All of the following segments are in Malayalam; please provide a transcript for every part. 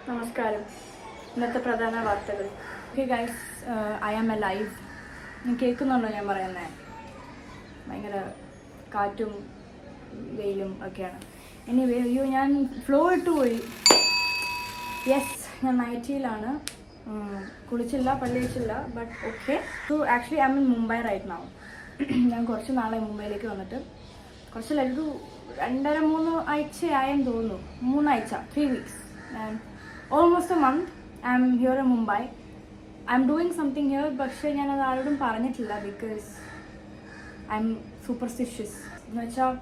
നമസ്കാരം. ഇന്നത്തെ പ്രധാന വാർത്തകൾ. Okay guys, I am a live. കേൾക്കുന്നുണ്ടോ ഞാൻ പറയുന്നത്? ഭയങ്കര കാറ്റും വെയിലും ഒക്കെയാണ്. എനിവേ, ഞാൻ ഫ്ലോ ഇട്ട് പോയി. യെസ്, ഞാൻ നൈറ്റിയിലാണ്. കുളിച്ചില്ല, പള്ളി വെച്ചില്ല, but okay. So actually I am in Mumbai right now. ഞാൻ കുറച്ച് നാളെ മുംബൈയിലേക്ക് വന്നിട്ട് കുറച്ച് ഒരു 2.5-3 ആഴ്ചയായെന്ന് തോന്നുന്നു. 3 ആഴ്ച, 3 weeks. And almost a month I'm here in Mumbai. I'm doing something here, പക്ഷേ ഞാനത് ആരോടും പറഞ്ഞിട്ടില്ല ബിക്കോസ് ഐ എം സൂപ്പർസ്റ്റിഷ്യസ്. എന്ന് വെച്ചാൽ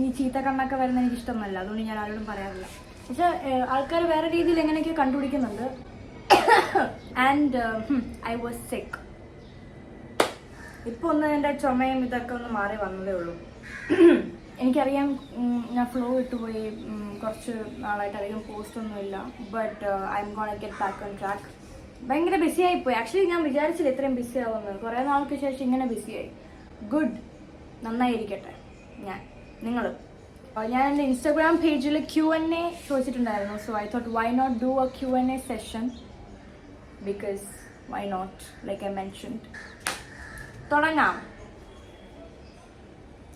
ഈ ചീത്ത കണ്ണൊക്കെ വരുന്ന എനിക്ക് ഇഷ്ടമല്ല, അതുകൊണ്ട് ഞാൻ ആരോടും പറയാറില്ല. പക്ഷേ ആൾക്കാർ വേറെ രീതിയിൽ എങ്ങനെയൊക്കെ കണ്ടുപിടിക്കുന്നുണ്ട്. ആൻഡ് ഐ വാസ് സിക്ക്. ഇപ്പോൾ ഒന്ന് എൻ്റെ ചുമയും ഇതൊക്കെ ഒന്ന് മാറി വന്നതേ ഉള്ളൂ. എനിക്കറിയാം, ഞാൻ ഫ്ലോ ഇട്ടുപോയി. കുറച്ച് നാളായിട്ട് അധികം പോസ്റ്റൊന്നുമില്ല. But I am gonna get back on track. ഭയങ്കര ബിസി ആയിപ്പോയി. ആക്ച്വലി ഞാൻ വിചാരിച്ചില്ല ഇത്രയും ബിസി ആവുമെന്ന്. കുറേ നാൾക്ക് ശേഷം ഇങ്ങനെ ബിസിയായി. ഗുഡ്, നന്നായിരിക്കട്ടെ. നിങ്ങൾ ഞാൻ എൻ്റെ ഇൻസ്റ്റാഗ്രാം പേജിൽ Q&A ചോദിച്ചിട്ടുണ്ടായിരുന്നു. So I thought why not do a Q&A session, because why not, like I mentioned. തുടങ്ങാം.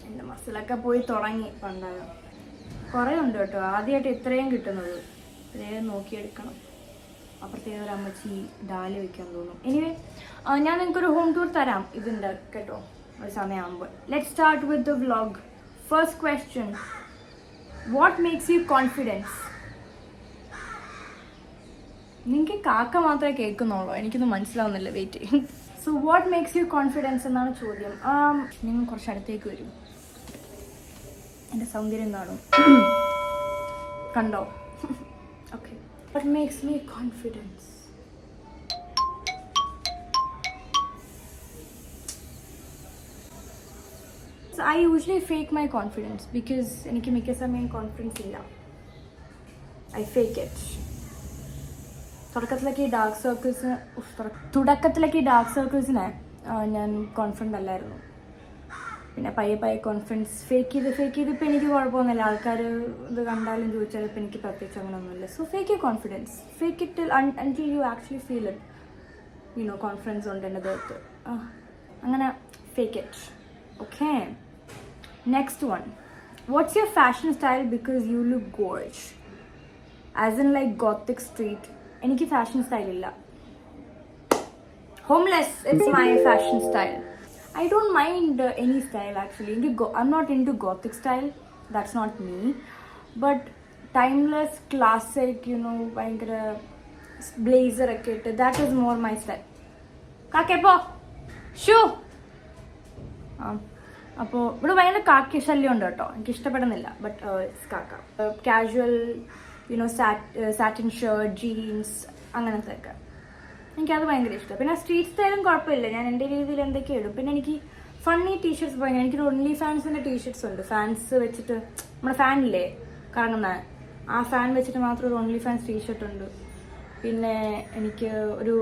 എൻ്റെ മസിലൊക്കെ പോയി തുടങ്ങി. പണ്ടാണ് കുറേ ഉണ്ട് കേട്ടോ. ആദ്യമായിട്ട് ഇത്രയും കിട്ടുന്നത്. ഇത്രയും നോക്കിയെടുക്കണം. അപ്പുറത്തേക്ക് ഒരു അമ്മച്ചി ഡാല് വയ്ക്കാൻ തോന്നും. എനിവേ, ഞാൻ നിങ്ങൾക്കൊരു ഹോം ടൂർ തരാം ഇതിൻ്റെ കേട്ടോ ഒരു സമയമാകുമ്പോൾ. Let start with the vlog. First question, what makes you confidence? നിങ്ങൾക്ക് കാക്ക മാത്രമേ കേൾക്കുന്നുള്ളൂ, എനിക്കൊന്നും മനസ്സിലാവുന്നില്ല. Wait. So what makes you confidence എന്നാണ് ചോദ്യം. നിങ്ങൾ കുറച്ച് അടുത്തേക്ക് വരും. എൻ്റെ സൗന്ദര്യം കാണും. കണ്ടോ? Okay. What makes me confidence? I usually fake my confidence because എനിക്ക് മിക്ക സമയം കോൺഫിഡൻസ് ഇല്ല. I fake it. തുടക്കത്തിലൊക്കെ ഈ ഡാർക്ക് സർക്കിൾസിനെ ഞാൻ കോൺഫിഡൻ്റ് അല്ലായിരുന്നു. പിന്നെ പയ്യെ കോൺഫിഡൻസ് ഫേക്ക് ചെയ്ത് ഇപ്പം എനിക്ക് കുഴപ്പമൊന്നുമില്ല. ആൾക്കാർ ഇത് കണ്ടാലും ചോദിച്ചാലും ഇപ്പം എനിക്ക് പ്രത്യേകിച്ച് അങ്ങനെയൊന്നുമില്ല. So fake you confidence. Fake it until you actually feel it. Confidence ഉണ്ട് എൻ്റെ ദേഹത്ത്. അങ്ങനെ fake it. Okay. Next one, what's your fashion style because you look gorge? As in like gothic street. എനിക്ക് ഫാഷൻ സ്റ്റൈൽ ഇല്ല. Homeless, it's my fashion style. I don't mind any style actually. I'm not into gothic style. That's not me. But timeless, classic, ഭയങ്കര blazer ഒക്കെ ഇട്ട്, that is more my style. കാക്കപ്പോ ഷൂ. അപ്പോൾ ഇവിടെ ഭയങ്കര കാക്കി ശല്യം ഉണ്ട് കേട്ടോ. എനിക്ക് ഇഷ്ടപ്പെടുന്നില്ല. ബട്ട് കാക്ക കാഷ്വൽ, സാറ്റിൻ ഷർട്ട്, ജീൻസ്, അങ്ങനത്തെ ഒക്കെ എനിക്കത് ഭയങ്കര ഇഷ്ടം. പിന്നെ സ്ട്രീറ്റ് സ്റ്റൈലും കുഴപ്പമില്ല. ഞാൻ എൻ്റെ രീതിയിൽ എന്തൊക്കെ ഇടും. പിന്നെ എനിക്ക് ഫണ്ണി ടീഷർട്ട്സ് ഭയങ്കര. എനിക്കൊരു ഓൺലി ഫാൻസിൻ്റെ ടീഷർട്ട്സ് ഉണ്ട്. ഫാൻസ് വെച്ചിട്ട് നമ്മുടെ ഫാനില്ലേ കറങ്ങുന്ന, ആ ഫാൻ വെച്ചിട്ട് മാത്രം ഒരു ഓൺലി ഫാൻസ് ടീഷർട്ട് ഉണ്ട്. പിന്നെ എനിക്ക് ഒരു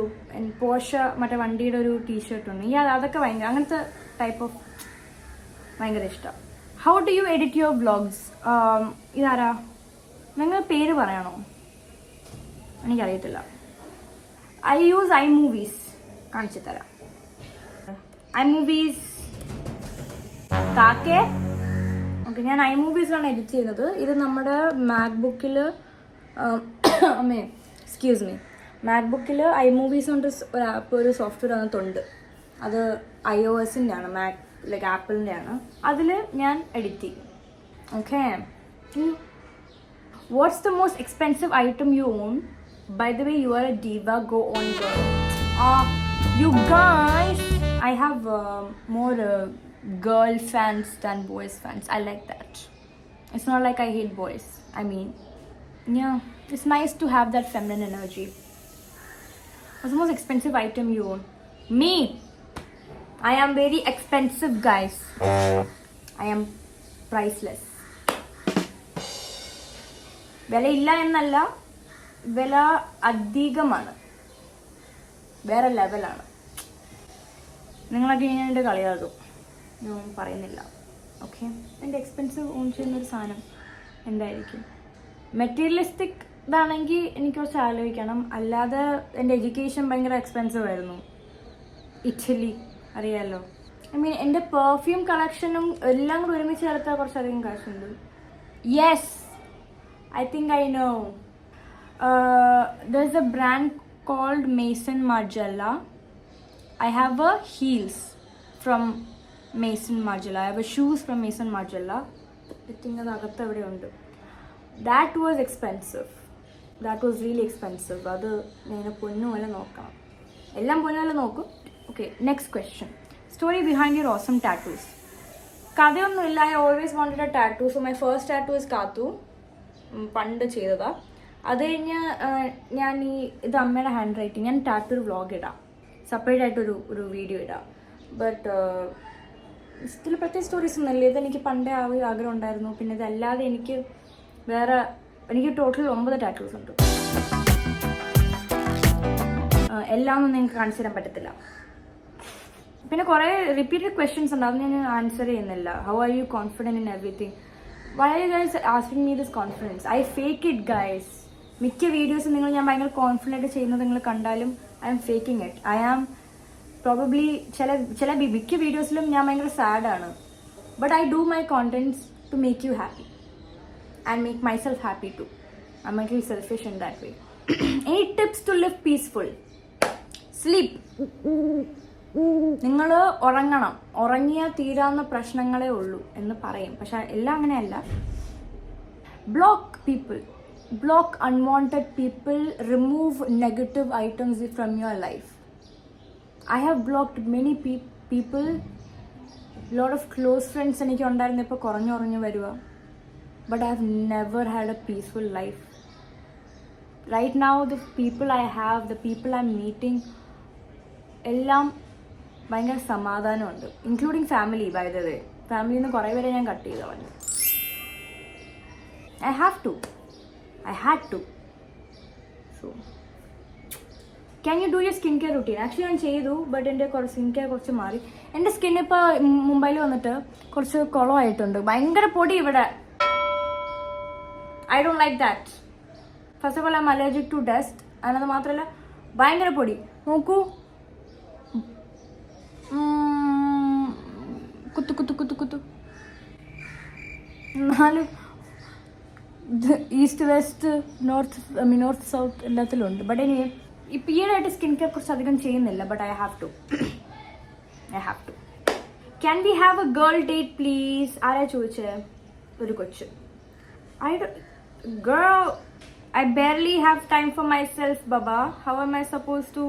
പോഷ മറ്റേ വണ്ടിയുടെ ഒരു ടീഷർട്ട് ഉണ്ട്. അതൊക്കെ ഭയങ്കര അങ്ങനത്തെ ടൈപ്പ് ഓഫ് ഭയങ്കര ഇഷ്ടം. How do U edit your vlogs? ഇതാരാ? നിങ്ങൾ പേര് പറയണോ? എനിക്കറിയത്തില്ല. I use iMovies. കാണിച്ചു തരാം. iMovies. കാക്കേ. ഓക്കെ, ഞാൻ iMoviesലാണ് എഡിറ്റ് ചെയ്യുന്നത്. ഇത് നമ്മുടെ മാക്ബുക്കിൽ എക്സ്ക്യൂസ് മീ, മാക്ബുക്കിൽ iMovies കൊണ്ട് ഒരു സോഫ്റ്റ്വെയർ അതിനകത്തുണ്ട്. അത് iOS-ൻ്റെ ആണ്, ലൈക്ക് ആപ്പിളിൻ്റെ ആണ്. അതിൽ ഞാൻ എഡിറ്റ് ചെയ്യും. Okay. What's the most expensive item you on? By the way, you are a diva. Go on, girl. You guys, I have more girl fans than boys fans. I like that. It's not like I hate boys. I mean, yeah, it's nice to have that feminine energy. What's the most expensive item you own? Me. I am very expensive, guys. I am priceless. വില ഇല്ല എന്നല്ല, വില അധികമാണ്, വേറെ ലെവലാണ്. നിങ്ങളൊക്കെ ഇങ്ങനെ എൻ്റെ കളിയാകും, ഞാൻ പറയുന്നില്ല. ഓക്കെ. എൻ്റെ എക്സ്പെൻസീവ് ഓൺ ചെയ്യുന്നൊരു സാധനം എന്തായിരിക്കും? മെറ്റീരിയലിസ്റ്റിക് ഇതാണെങ്കിൽ എനിക്ക് കുറച്ച് ആലോചിക്കണം. അല്ലാതെ എൻ്റെ എഡ്യൂക്കേഷൻ ഭയങ്കര എക്സ്പെൻസീവ് ആയിരുന്നു. ഇറ്റലി അറിയാമല്ലോ. ഐ മീൻ എൻ്റെ പെർഫ്യൂം കളക്ഷനും എല്ലാം കൂടി ഒരുമിച്ച് ചേർത്താൽ കുറച്ചധികം കാശുണ്ട്. Yes, I think I know. There's a brand called Maison Margiela. I have a heels from Maison Margiela. I have a shoes from Maison Margiela. I think അത് അകത്ത് എവിടെ ഉണ്ട്. That was expensive. That was really expensive. അത് ഞാൻ പൊന്നുപോലെ നോക്കണം. എല്ലാം പൊന്നുപോലെ നോക്കും. Okay, next question. Story behind your awesome tattoos. കഥയൊന്നുമില്ല. I always wanted a tattoo. So my first tattoo is Kathu. പണ്ട് ചെയ്തതാണ്. അത് കഴിഞ്ഞ് ഞാൻ ഇത് അമ്മയുടെ ഹാൻഡ് റൈറ്റിങ്. ഞാൻ ടാറ്റു ഒരു വ്ളോഗ് ഇടാം, സെപ്പറേറ്റ് ആയിട്ടൊരു വീഡിയോ ഇടാം. ബട്ട് ഇതിൽ പ്രത്യേക സ്റ്റോറീസ് ഒന്നുമില്ല. ഇതെനിക്ക് പണ്ടേ ആഗ്രഹം ഉണ്ടായിരുന്നു. പിന്നെ ഇതല്ലാതെ എനിക്ക് ടോട്ടൽ 9 ടാറ്റൂസ് ഉണ്ട്. എല്ലാം ഒന്നും നിങ്ങൾക്ക് കാണിച്ചു തരാൻ പറ്റത്തില്ല. പിന്നെ കുറേ റിപ്പീറ്റഡ് ക്വസ്റ്റ്യൻസ് ഉണ്ട്, അത് ഞാൻ ആൻസർ ചെയ്യുന്നില്ല. How are U confident in everything? Why are you guys asking me this confidence? I fake it, guys. മിക്ക വീഡിയോസും ഞാൻ ഭയങ്കര കോൺഫിഡൻ്റ് ചെയ്യുന്നത് നിങ്ങൾ കണ്ടാലും I am faking it. I am probably മിക്ക വീഡിയോസിലും ഞാൻ ഭയങ്കര സാഡാണ്. But I do my contents to make you happy and make myself happy too. I am little selfish in that way. Any tips to live peaceful? Sleep. നിങ്ങൾ ഉറങ്ങണം. ഉറങ്ങിയാൽ തീരാവുന്ന പ്രശ്നങ്ങളേ ഉള്ളൂ എന്ന് പറയും, പക്ഷെ എല്ലാം അങ്ങനെയല്ല. Block people, block unwanted people, remove negative items from your life. I have blocked many people. Lot of close friends എനിക്ക് ഉണ്ടായിരുന്നു, ഇപ്പോൾ കുറഞ്ഞു വരുക. But I have never had a peaceful life. Right now the people I have, the people I am meeting, എല്ലാം ഭയങ്കര സമാധാനമുണ്ട്. Including family. By the way, ഫാമിലിയിൽ നിന്ന് കുറേ പേരെ ഞാൻ കട്ട് ചെയ്ത് കളഞ്ഞു. I had to. So can you do your skin care routine? Actually ഞാൻ ചെയ്തു, ബട്ട് എൻ്റെ സ്കിൻ കെയർ കുറച്ച് മാറി. എൻ്റെ സ്കിൻ ഇപ്പോൾ മുംബൈയിൽ വന്നിട്ട് കുറച്ച് കുളമായിട്ടുണ്ട്. ഭയങ്കര പൊടി ഇവിടെ. I don't like that. First of all I'm allergic to dust. അത് മാത്രമല്ല ഭയങ്കര പൊടി. നോക്കൂ, കുത്തു 4 ഈസ്റ്റ് വെസ്റ്റ് നോർത്ത് സൗത്ത് എല്ലാത്തിലും ഉണ്ട്. ബട്ട് ഇനി ഇപ്പം ഈയിടെയായിട്ട് സ്കിൻ കെയർ കുറച്ച് അധികം ചെയ്യുന്നില്ല. But I have to. Can we have a girl date please? ആരാ ചോദിച്ചത്? ഒരു കൊച്ച്. Girl, I barely have time for myself, Baba. How am I supposed to?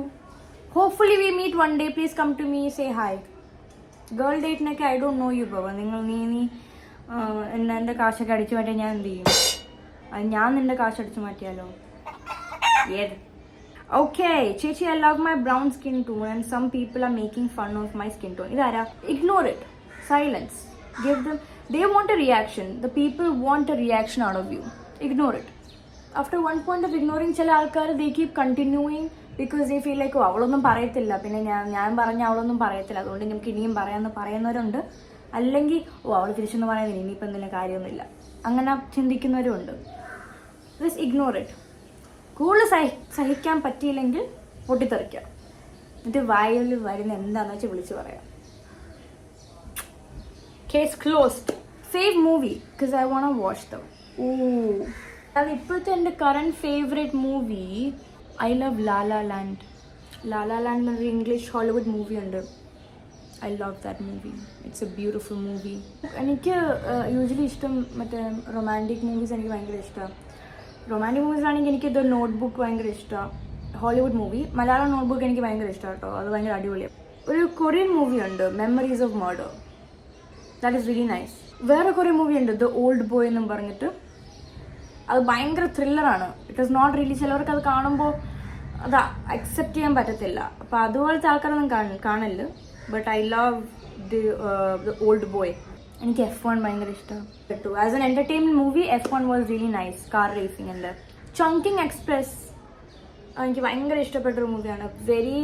Hopefully we meet one day. Please come to me, say hi. Girl date nake I don't know you, Baba. നീ എൻ്റെ കാശൊക്കെ അടിച്ചു മാറ്റിയാൽ ഞാൻ എന്ത് ചെയ്യും? അത് ഞാൻ നിൻ്റെ കാശ് അടിച്ചു മാറ്റിയാലോ? ഏത്? Okay, ചേച്ചി, I love my brown skin tone and some people are making fun of my skin tone. ഇതാരാ? Ignore it. Silence. Give them. They want a reaction. The people want a reaction out of you. Ignore it. After one point of ignoring, ചില ആൾക്കാർ they keep continuing because they feel like അവളൊന്നും പറയത്തില്ല, പിന്നെ ഞാൻ പറഞ്ഞ അവളൊന്നും പറയത്തില്ല, അതുകൊണ്ട് നമുക്ക് ഇനിയും പറയാമെന്ന് പറയുന്നവരുണ്ട്. അല്ലെങ്കിൽ അവൾ തിരിച്ചൊന്നും പറയുന്നില്ല, ഇനിയിപ്പോൾ എന്തെങ്കിലും കാര്യമൊന്നുമില്ല, അങ്ങനെ ചിന്തിക്കുന്നവരും ഉണ്ട്. Just ignore it. കൂടുതൽ സഹിക്കാൻ പറ്റിയില്ലെങ്കിൽ പൊട്ടിത്തെറിക്കുക. എന്നിട്ട് വായിൽ വരുന്ന എന്താണെന്ന് വെച്ചാൽ വിളിച്ച് പറയാം. Case closed. Fave movie because I want to watch them. അത് ഇപ്പോഴത്തെ എൻ്റെ current favourite movie I love La La Land. La La Land എന്നൊരു ഇംഗ്ലീഷ് ഹോളിവുഡ് മൂവി ഉണ്ട്. I love that movie. It's a beautiful movie. എനിക്ക് യൂഷ്വലി ഇഷ്ടം മറ്റേ റൊമാൻറ്റിക് മൂവീസ് എനിക്ക് ഭയങ്കര ഇഷ്ടമാണ്. റൊമാൻറ്റിക് മൂവീസ് ആണെങ്കിൽ എനിക്ക് ദ നോട്ട് ബുക്ക് ഭയങ്കര ഇഷ്ടമാണ്. Hollywood movie Malayalam note book എനിക്ക് ഭയങ്കര ഇഷ്ടമാണ് കേട്ടോ, അത് ഭയങ്കര അടിപൊളിയാണ്. ഒരു കൊറിയൻ മൂവി ഉണ്ട്, memories of murder. That is really nice. വേറെ കുറേ മൂവി ഉണ്ട്, ദ ഓൾഡ് ബോയ് എന്നും പറഞ്ഞിട്ട്. അത് ഭയങ്കര ത്രില്ലറാണ്. ഇറ്റ് ഈസ് നോട്ട് റിയലി, ചിലവർക്ക് അത് കാണുമ്പോൾ അത് അക്സെപ്റ്റ് ചെയ്യാൻ പറ്റത്തില്ല. അപ്പോൾ അതുപോലത്തെ ആൾക്കാരൊന്നും കാണല്. But I love the old boy. എനിക്ക് F1 ഭയങ്കര ഇഷ്ടപ്പെട്ടു. As an entertainment movie F1 was really nice. Car റേസിങ്ങിൻ്റെ. ചങ്കിങ് എക്സ്പ്രസ് എനിക്ക് ഭയങ്കര ഇഷ്ടപ്പെട്ടൊരു മൂവിയാണ്. വെരി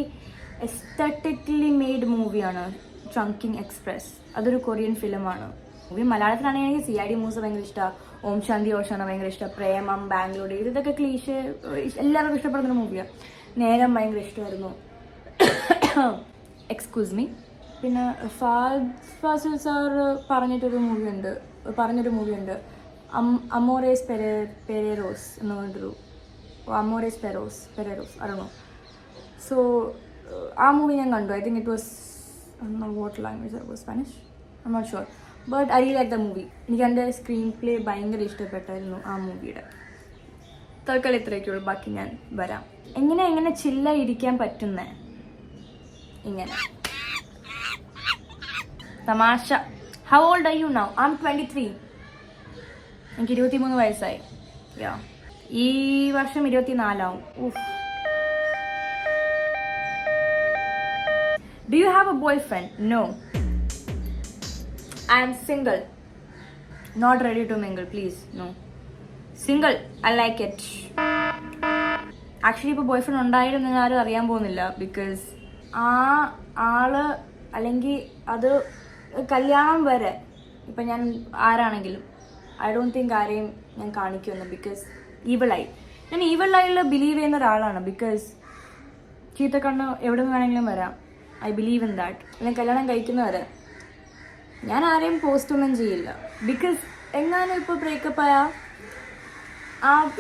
എസ്തറ്റിക്കലി മെയ്ഡ് മൂവിയാണ് ചങ്കിങ് എക്സ്പ്രസ്. അതൊരു കൊറിയൻ ഫിലിമാണ്. മൂവി മലയാളത്തിലാണെങ്കിൽ എനിക്ക് CID മൂവീസ് ഭയങ്കര ഇഷ്ടമാണ്. ഓം ശാന്തി ഓഷാണ് ഭയങ്കര ഇഷ്ടം. പ്രേമം, ബാംഗ്ലൂർ ഡേയ്സ്, ഇതൊക്കെ ക്ലീഷേ എല്ലാവർക്കും ഇഷ്ടപ്പെടുന്നൊരു മൂവിയാണ്. നേരം ഭയങ്കര ഇഷ്ടമായിരുന്നു. Excuse me. പിന്നെ ഫാസിൽ സാർ പറഞ്ഞൊരു മൂവിയുണ്ട് അമോറേസ് പെരേറോസ് എന്ന് പറഞ്ഞിട്ടൊരു അമോറേസ് പെരേറോസ് അറിയണോ? സോ ആ മൂവി ഞാൻ കണ്ടു. I think it was what language was Spanish, I'm not sure, but I really like the movie. എനിക്ക് എൻ്റെ സ്ക്രീൻ പ്ലേ ഭയങ്കര ഇഷ്ടപ്പെട്ടായിരുന്നു ആ മൂവിയുടെ. തൽക്കാലം ഇത്രയൊക്കെയുള്ളൂ, ബാക്കി ഞാൻ വരാം. എങ്ങനെ ചില്ലായി ഇരിക്കാൻ പറ്റുന്നേ ഇങ്ങനെ തമാശ. How old are you now? I M 23. എനിക്ക് 23 വയസ്സായി. ഈ വർഷം 24 ആവും. Do you have a boyfriend? No. I am single. Not ready to mingle, please. No. Single. I like it. Actually ഇപ്പോൾ ബോയ്ഫ്രണ്ട് ഉണ്ടായിരുന്നു ആരും അറിയാൻ പോകുന്നില്ല. ബിക്കോസ് ആ ആള് അല്ലെങ്കിൽ അത് കല്യാണം വരെ ഇപ്പം ഞാൻ ആരാണെങ്കിലും ഐ ഡോണ്ട് തിങ്ക് ആരെയും ഞാൻ കാണിക്കുമെന്ന്. ബിക്കോസ് ഞാൻ ഈവിൾ ലൈയിൽ ബിലീവ് ചെയ്യുന്ന ഒരാളാണ്. ബിക്കോസ് ചീത്തക്കണ്ണ് എവിടെ നിന്ന് വേണമെങ്കിലും വരാം. I believe in that. അല്ലെങ്കിൽ കല്യാണം കഴിക്കുന്നവരെ ഞാൻ ആരെയും പോസ്റ്റ് ഒന്നും ചെയ്യില്ല. ബിക്കോസ് എങ്ങാനും ഇപ്പോൾ ബ്രേക്കപ്പ് ആയ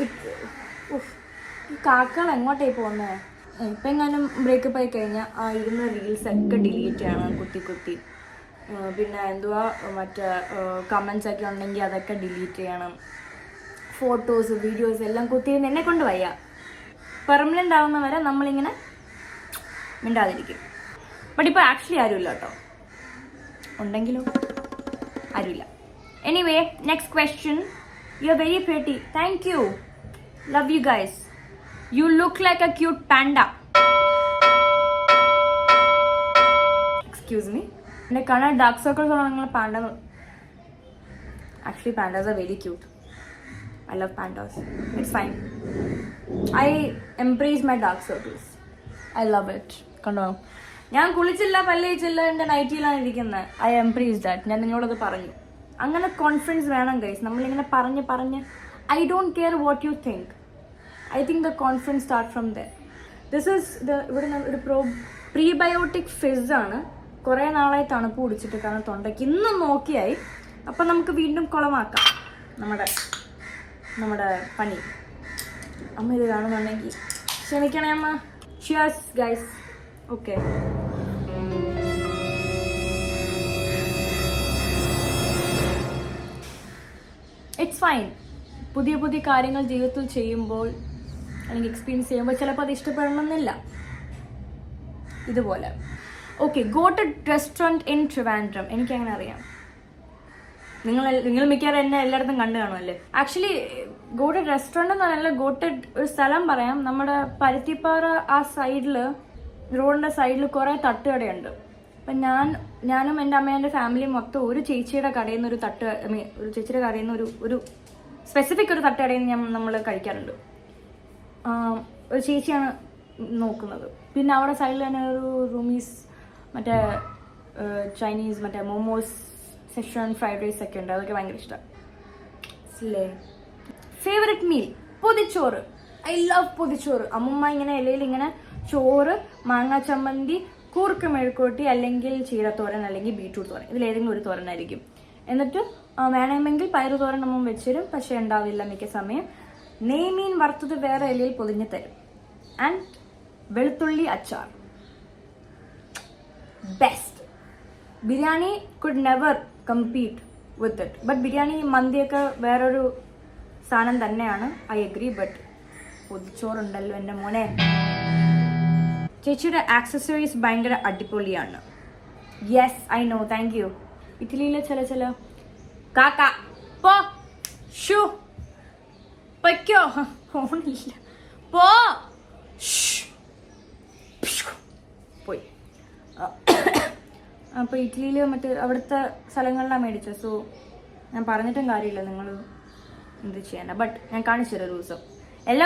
ഈ കാക്കകൾ എങ്ങോട്ടേ പോകുന്നത്? ഇപ്പം എങ്ങാനും ബ്രേക്കപ്പ് ആയി കഴിഞ്ഞാൽ ആ ഇരുന്ന റീൽസൊക്കെ ഡിലീറ്റ് ചെയ്യണം കുത്തി. പിന്നെ എന്തുവാ മറ്റേ കമൻസ് ഒക്കെ ഉണ്ടെങ്കിൽ അതൊക്കെ ഡിലീറ്റ് ചെയ്യണം. ഫോട്ടോസ് വീഡിയോസ് എല്ലാം കുത്തിയിരുന്ന് എന്നെ കൊണ്ട് വയ്യ. പെർമനൻ്റ് ആവുന്ന വരെ നമ്മളിങ്ങനെ മിണ്ടാതിരിക്കും. ബട്ട് ഇപ്പോൾ ആക്ച്വലി ആരുമില്ല കേട്ടോ. ഉണ്ടെങ്കിലും ആരുമില്ല. Anyway, next question. You are very pretty. Thank you. Love you guys. You look like a cute panda. Excuse me. എൻ്റെ കാണാൻ ഡാർക്ക് സർക്കിൾസ് ആണ് നിങ്ങൾ panda. Actually pandas are very cute. I love pandas. It's fine. I embrace my dark circles. I love it. കണ്ടോ, ഞാൻ കുളിച്ചില്ല, പല്ലിച്ചില്ല, എൻ്റെ നൈറ്റിയിലാണ് ഇരിക്കുന്നത്. I embrace that. ഞാൻ നിങ്ങളോടത് പറഞ്ഞു. അങ്ങനെ കോൺഫിഡൻസ് വേണം ഗൈസ്. നമ്മളിങ്ങനെ പറഞ്ഞ് I don't care what you think. I think the confidence start from there. This is ഇവിടെ ഒരു പ്രീബയോട്ടിക് ഫിസ് ആണ്. കുറേ നാളായി തണുപ്പ് കുടിച്ചിട്ട്, കാരണം തൊണ്ടയ്ക്ക് ഇന്നും നോക്കിയായി. അപ്പം നമുക്ക് വീണ്ടും കുളമാക്കാം നമ്മുടെ പണി. അമ്മ ഇത് കാണുന്നുണ്ടെങ്കിൽ ക്ഷമിക്കണേ അമ്മ. Cheers guys. Okay, it's fine. പുതിയ കാര്യങ്ങൾ ജീവിതത്തിൽ ചെയ്യുമ്പോൾ അല്ലെങ്കിൽ എക്സ്പീരിയൻസ് ചെയ്യുമ്പോൾ ചിലപ്പോൾ അത് ഇഷ്ടപ്പെടണമെന്നില്ല. ഇതുപോലെ okay, go to restaurant in Trivandrum. എനിക്കങ്ങനെ അറിയാം. നിങ്ങൾ മിക്കവാറും എന്നെ എല്ലായിടത്തും കണ്ടു കാണുമല്ലേ. ആക്ച്വലി ഗോട്ട് റെസ്റ്റോറൻറ്റ് എന്ന് പറഞ്ഞാൽ ഗോട്ട് ഒരു സ്ഥലം പറയാം. നമ്മുടെ പരുത്തിപ്പാറ ആ സൈഡിൽ, റോഡിൻ്റെ സൈഡിൽ കുറേ തട്ടുകടയുണ്ട്. അപ്പം ഞാനും എൻ്റെ അമ്മയും എൻ്റെ ഫാമിലിയും മൊത്തം ഒരു ചേച്ചിയുടെ കടയിൽ നിന്ന് ഒരു ചേച്ചിയുടെ കടയിൽ നിന്ന് ഒരു സ്പെസിഫിക് ഒരു തട്ടുകടയിൽ നിന്ന് നമ്മൾ കഴിക്കാറുണ്ട്. ഒരു ചേച്ചിയാണ് നോക്കുന്നത്. പിന്നെ അവിടെ സൈഡിൽ തന്നെ ഒരു റൂമീസ്, മറ്റേ ചൈനീസ്, മറ്റേ മോമോസ് സെഷൻ, ഫ്രൈഡ് റൈസ് ഒക്കെ ഉണ്ട്. അതൊക്കെ ഭയങ്കര ഇഷ്ടമാണ്. ഫേവററ്റ് മീൽ പൊതിച്ചോറ്. ഐ ലവ് പൊതിച്ചോറ്. അമ്മമ്മ ഇങ്ങനെ ഇലയിൽ ഇങ്ങനെ ചോറ്, മാങ്ങാ ചമ്മന്തി, കൂർക്ക മെഴുക്കോട്ടി, അല്ലെങ്കിൽ ചീരത്തോരൻ, അല്ലെങ്കിൽ ബീട്രൂട്ട് തോരൻ. ഇതിലേതെങ്കിലും ഒരു തോരനായിരിക്കും. എന്നിട്ട് വേണമെങ്കിൽ പയറു തോരൻ അമ്മ വെച്ചിരും, പക്ഷെ ഉണ്ടാവില്ല മിക്ക സമയം. നെയ്മീൻ വറുത്തത് വേറെ ഇലയിൽ പൊതിഞ്ഞ് തരും. ആൻഡ് വെളുത്തുള്ളി അച്ചാർ. Best. Biryani could never compete with it. But biryani, മന്തിയൊക്കെ വേറൊരു സാധനം തന്നെയാണ്. I agree. ബട്ട് പൊതിച്ചോറുണ്ടല്ലോ എൻ്റെ മോനെ. ചേച്ചിയുടെ ആക്സസറീസ് ഭയങ്കര അടിപൊളിയാണ്. Yes, I know, thank you. ഇറ്റലിയിലെ ചില കാക്ക പോ ഷൂ പൊയ്ക്കോ, ഫോണില്ല, പോ പോയി. അപ്പോൾ ഇറ്റലിയിൽ മറ്റ് അവിടുത്തെ സ്ഥലങ്ങളിലാണ് മേടിച്ചത്. സോ ഞാൻ പറഞ്ഞിട്ടും കാര്യമില്ല, നിങ്ങൾ എന്ത് ചെയ്യാനാ. ബട്ട് ഞാൻ കാണിച്ചു തരാം ഒരു ദിവസം,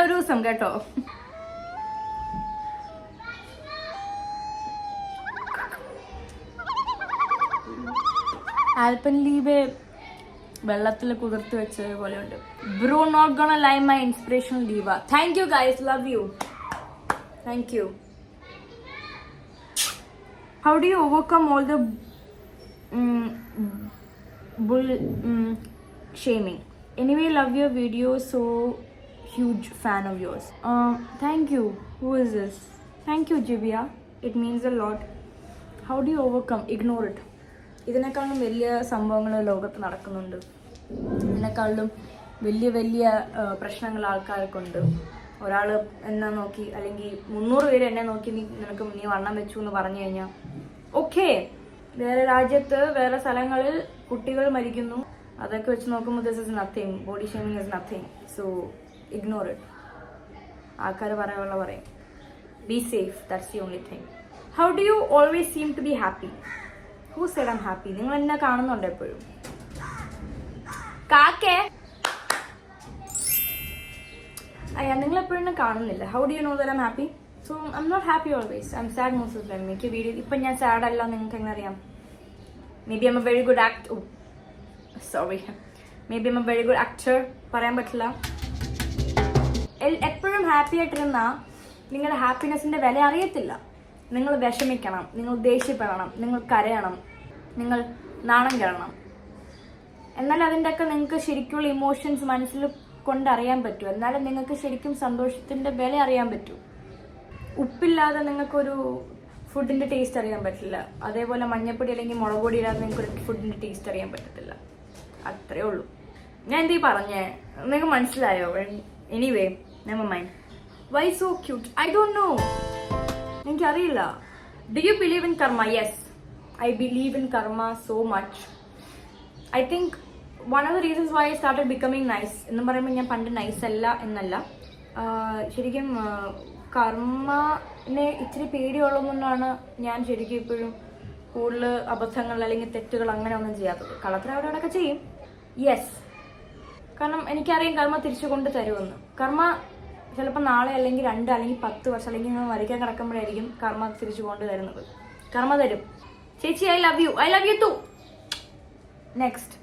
ഒരു ദിവസം കേട്ടോ. ആൽപ്പൻലീബെ വെള്ളത്തിൽ കുതിർത്ത് വെച്ചത് പോലെ ഉണ്ട്. Bro not gonna lie my inspirational diva. Thank you guys, love you, thank you. How do you overcome all the bull shaming? Anyway, love your video, so huge fan of yours. Thank you. Who is this? Thank you, Jivya, it means a lot. How do you overcome? Ignore it. ഇതിനേക്കാളും വലിയ സംഭവങ്ങൾ ലോകത്ത് നടക്കുന്നുണ്ട്. ഇതിനേക്കാളും വലിയ വലിയ പ്രശ്നങ്ങൾ ആൾക്കാർക്കുണ്ട്. ഒരാൾ എന്നെ നോക്കി അല്ലെങ്കിൽ 300 പേര് എന്നെ നോക്കി നീ വണ്ണം വെച്ചു എന്ന് പറഞ്ഞു കഴിഞ്ഞാൽ ഓക്കെ, വേറെ രാജ്യത്ത് വേറെ സ്ഥലങ്ങളിൽ കുട്ടികൾ മരിക്കുന്നു. അതൊക്കെ വെച്ച് നോക്കുമ്പോൾ this is nothing. Body shaming is nothing. So ignore it. ആൾക്കാർ പറയാനുള്ള പറയും. Be safe, that's the only thing. How do you always seem to be happy? Who said I am happy? നിങ്ങൾ എന്നെ കാണുന്നുണ്ട് എപ്പോഴും. കാക്കേ അയ്യാ, നിങ്ങൾ എപ്പോഴും എന്നെ കാണുന്നില്ല. How do you know that I am happy? So I'm not happy always. I'm sad most of the time. എനിക്ക് വീഡിയോ ഇപ്പം ഞാൻ സാഡ് അല്ല, നിങ്ങൾക്ക് എങ്ങനെ അറിയാം? Maybe I M a very good actor. Maybe I M a very good actor, പറയാൻ പറ്റില്ല. എപ്പോഴും ഹാപ്പി ആയിട്ടിരുന്നാൽ നിങ്ങളുടെ ഹാപ്പിനെസ്സിന്റെ വില അറിയത്തില്ല. നിങ്ങൾ വിഷമിക്കണം, നിങ്ങൾ ദേഷ്യപ്പെടണം, നിങ്ങൾ കരയണം, നിങ്ങൾ നാണം കെടണം. എന്നാൽ അതിൻ്റെയൊക്കെ നിങ്ങൾക്ക് ശരിക്കുള്ള ഇമോഷൻസ് മനസ്സിൽ കൊണ്ടറിയാൻ പറ്റൂ. എന്നാലും നിങ്ങൾക്ക് ശരിക്കും സന്തോഷത്തിന്റെ വില അറിയാൻ പറ്റൂ. ഉപ്പില്ലാതെ നിങ്ങൾക്കൊരു ഫുഡിന്റെ ടേസ്റ്റ് അറിയാൻ പറ്റില്ല. അതേപോലെ മഞ്ഞപ്പൊടി അല്ലെങ്കിൽ മുളക് പൊടി ഇല്ലാതെ നിങ്ങൾക്ക് ഒരു ഫുഡിന്റെ ടേസ്റ്റ് അറിയാൻ പറ്റത്തില്ല. അത്രേ ഉള്ളൂ. ഞാൻ എന്തീ പറഞ്ഞേ, നിങ്ങൾക്ക് മനസ്സിലായോ? Anyway, never mind. Why so cute? I don't know, എനിക്കറിയില്ല. Do you believe in karma? Yes, I believe in karma so much. I think one of the reasons why I started becoming nice എന്ന് പറയുമ്പോൾ ഞാൻ പണ്ട് നൈസ് അല്ല എന്നല്ല, ശരിക്കും കർമ്മനെ ഇച്ചിരി പേടിയുള്ളതുകൊണ്ടാണ് ഞാൻ ശരിക്കും ഇപ്പോഴും കൂടുതൽ അബദ്ധങ്ങൾ അല്ലെങ്കിൽ തെറ്റുകൾ അങ്ങനെ ഒന്നും ചെയ്യാത്തത്. കള്ളത്തരം അവിടെയൊക്കെ ചെയ്യും, യെസ്. കാരണം എനിക്കറിയാം കർമ്മ തിരിച്ചു കൊണ്ട് തരുമെന്ന്. കർമ്മ ചിലപ്പോൾ നാളെ അല്ലെങ്കിൽ 2 അല്ലെങ്കിൽ 10 വർഷം അല്ലെങ്കിൽ നിങ്ങൾ മരിക്കാൻ കിടക്കുമ്പോഴായിരിക്കും കർമ്മ തിരിച്ചു കൊണ്ട് തരുന്നത്. കർമ്മ തരും. ചേച്ചി, I love you. I love you too. Next,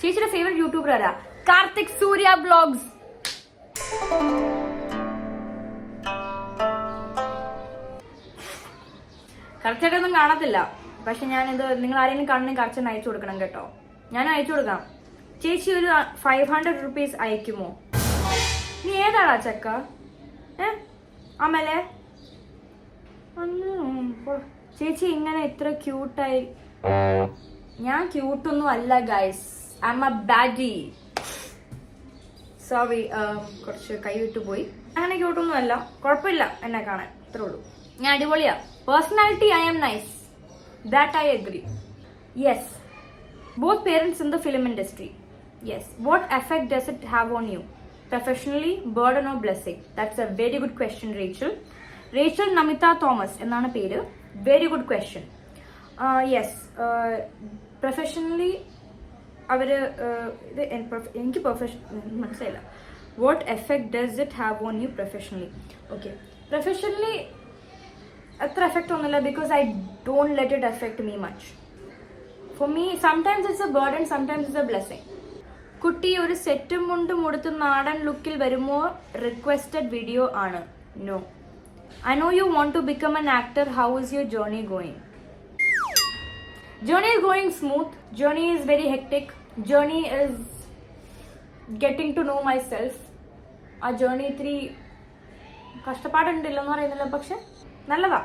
ചേച്ചിയുടെ ഫേവറേറ്റ് യൂട്യൂബർ ആരാ? കാർത്തിക് സൂര്യ ബ്ലോഗ്സ്. കറക്റ്റായിട്ടൊന്നും കാണത്തില്ല, പക്ഷെ ഞാനിത് നിങ്ങൾ ആരെങ്കിലും കാണുന്നെങ്കിൽ കറക്റ്റ് അയച്ചു കൊടുക്കണം കേട്ടോ. ഞാൻ അയച്ചു കൊടുക്കാം. ചേച്ചി ഒരു 500 rupees അയക്കുമോ? നീ ഏതാടാ ചെക്ക? ആമല്ലേ ചേച്ചി ഇങ്ങനെ ഇത്ര ക്യൂട്ടായി? ഞാൻ ക്യൂട്ടൊന്നും അല്ല guys, I M a baddie. Sorry, കുറച്ച് കൈവിട്ടു പോയി. അങ്ങനെ ക്യൂട്ടൊന്നും അല്ല, കുഴപ്പമില്ല എന്നെ കാണാൻ, അത്രേ ഉള്ളൂ. ഞാൻ അടിപൊളിയാ. Personality, I'm nice, that I agree. Yes, both parents in the film industry. Yes. What effect does it have on you professionally? Burden or blessing? That's a very good question. Rachel Namitha Thomas എന്നാണ് പേര്. Very good question. Yes, professionally അവര് എനിക്ക് മനസ്സിലായില്ല. What effect does it have on you professionally? Okay, professionally അത്ര എഫക്റ്റ് ഒന്നുമില്ല, because I don't let it effect me much. For me sometimes it's a burden, sometimes it's a blessing. കുട്ടി ഒരു സെറ്റും മുണ്ടും ഉടുത്ത് നാടൻ ലുക്കിൽ വരുമോ? റിക്വസ്റ്റഡ് വീഡിയോ ആണ്. No. I know you want to become an actor. How is your journey going? Journey is going smooth. Journey is very hectic. Journey is getting to know myself. ആ ജേർണി ഇത്തിരി കഷ്ടപ്പാടുണ്ടില്ലെന്ന് പറയുന്നില്ല, പക്ഷെ നല്ലതാ.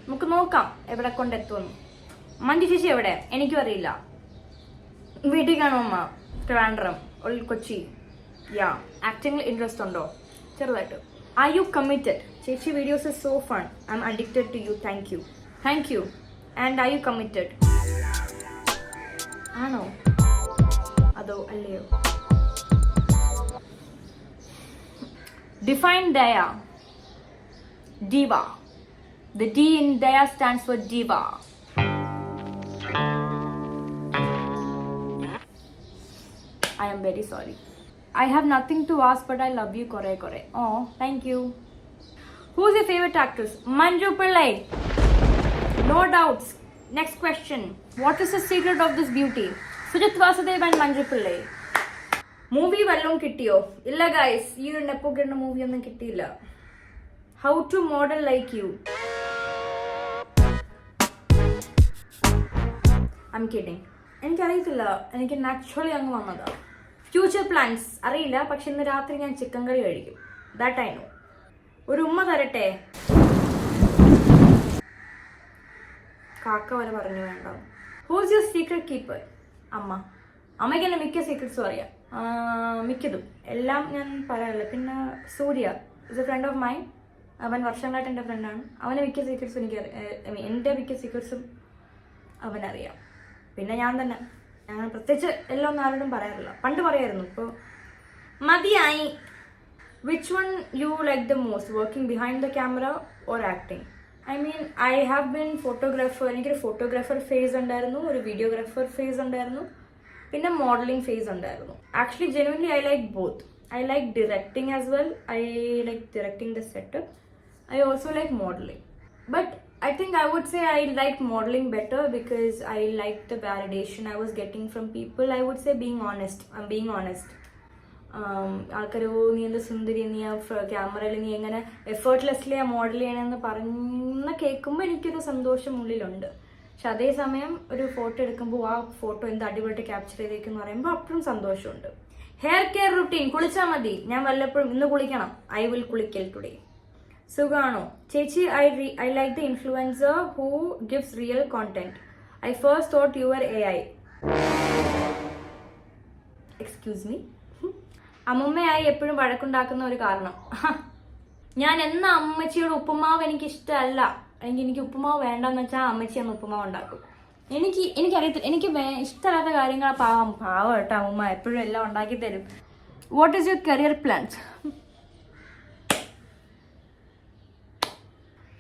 നമുക്ക് നോക്കാം എവിടെ കൊണ്ടെത്തുമെന്ന്. മഞ്ജു ചേച്ചി എവിടെ? എനിക്കും അറിയില്ല. വീട്ടിൽ കാണും അമ്മ. ട്രിവാൻഡ്രം, കൊച്ചി. യാ. ആക്ടിങ്ങിൽ ഇൻട്രസ്റ്റ് ഉണ്ടോ? ചെറുതായിട്ട്. Are you committed? ചേച്ചി videos is so fun. I am addicted to you. Thank you. Thank you. And are you committed? ആണോ അതോ അല്ലയോ? Define Daya. Diva. The D in Daya stands for diva. I am very sorry. I have nothing to ask, but I love you, kore kore. Oh, thank you. Who's your favorite actress? Manju Pillai. No doubts. Next question. What is the secret of this beauty? Sujith Vasudev and Manju Pillai. Movie വല്ലതും കിട്ടിയോ? ഇല്ല ഗൈസ്, ഈ ഒരു നെപ്പോക്കിന്റെ മൂവി ഒന്നും കിട്ടിയില്ല. How two model like you. I am kidding. എനിക്കറിയത്തില്ല, എനിക്ക് നാച്ചുറലി അങ്ങ് വന്നതാ. ഫ്യൂച്ചർ പ്ലാൻസ് അറിയില്ല, പക്ഷെ ഇന്ന് രാത്രി ഞാൻ ചിക്കൻ കറി കഴിക്കും. That I know. ഒരു ഉമ്മ തരട്ടെ? കാക്ക വരെ പറഞ്ഞു വേണ്ട. Whose your secret keeper? അമ്മ. അമ്മയ്ക്ക് എന്നെ മിക്ക സീക്രട്സും അറിയാം, മിക്കതും. എല്ലാം ഞാൻ പറയാറില്ല. പിന്നെ Surya is a friend of mine. അവൻ വർഷങ്ങളായിട്ട് എൻ്റെ ഫ്രണ്ടാണ്. അവൻ്റെ മിക്ക സീക്രട്സും എനിക്ക് എൻ്റെ മിക്ക സീക്രട്സും അവനറിയാം. പിന്നെ ഞാൻ തന്നെ, ഞാൻ പ്രത്യേകിച്ച് എല്ലാം ഒന്നും ആരോടും പറയാറില്ല. പണ്ട് പറയായിരുന്നു, ഇപ്പോൾ മതിയായി. Which one you like the most, working behind the camera or acting? I mean I have been photographer. എനിക്കൊരു ഫോട്ടോഗ്രാഫർ ഫേസ് ഉണ്ടായിരുന്നു, ഒരു വീഡിയോഗ്രാഫർ ഫേസ് ഉണ്ടായിരുന്നു, പിന്നെ മോഡലിംഗ് ഫേസ് ഉണ്ടായിരുന്നു. Actually genuinely I like both. I like ഡിറക്ടിങ് as well. I like ഡിറക്ടിങ് the setup. I also like modeling, but I think I would say I like modeling better because I like the validation I was getting from people. I would say being honest. I'm being honest. ആൾക്കാരോ നീ എന്താ സുന്ദരി, നീ ആ ക്യാമറയിൽ നീ എങ്ങനെ എഫേർട്ട്ലെസ്ലി ആ മോഡൽ ചെയ്യണമെന്ന് പറഞ്ഞ കേൾക്കുമ്പോൾ എനിക്കൊരു സന്തോഷം ഉള്ളിലുണ്ട്. പക്ഷെ അതേസമയം ഒരു ഫോട്ടോ എടുക്കുമ്പോൾ ആ ഫോട്ടോ എന്ത് അടിപൊളിയായിട്ട് ക്യാപ്ചർ ചെയ്തേക്കെന്ന് പറയുമ്പോൾ അപ്പോഴും സന്തോഷമുണ്ട്. ഹെയർ കെയർ റുട്ടീൻ, കുളിച്ചാൽ മതി. ഞാൻ വല്ലപ്പോഴും ഇന്ന് കുളിക്കണം. ഐ വിൽ കുളിക്കൽ ടുഡേ. സുഖാണോ ചേച്ചി? I like the influencer who gives real content. I first thought you were AI. Excuse me. അമ്മമ്മയായി എപ്പോഴും വഴക്കുണ്ടാക്കുന്ന ഒരു കാരണം. ഞാൻ എന്നാ അമ്മച്ചിയുടെ ഉപ്പുമാവ് എനിക്ക് ഇഷ്ടമല്ല, എനിക്ക് ഉപ്പുമാവ് വേണ്ടെന്ന് വെച്ചാൽ അമ്മച്ചി അന്ന് ഉപ്പുമാവ് ഉണ്ടാക്കും. എനിക്കറിയത്തില്ല, എനിക്ക് ഇഷ്ടമല്ലാത്ത കാര്യങ്ങൾ പാവം കേട്ടോ അമ്മമ്മ എപ്പോഴും എല്ലാം ഉണ്ടാക്കി തരും. What is your career plans?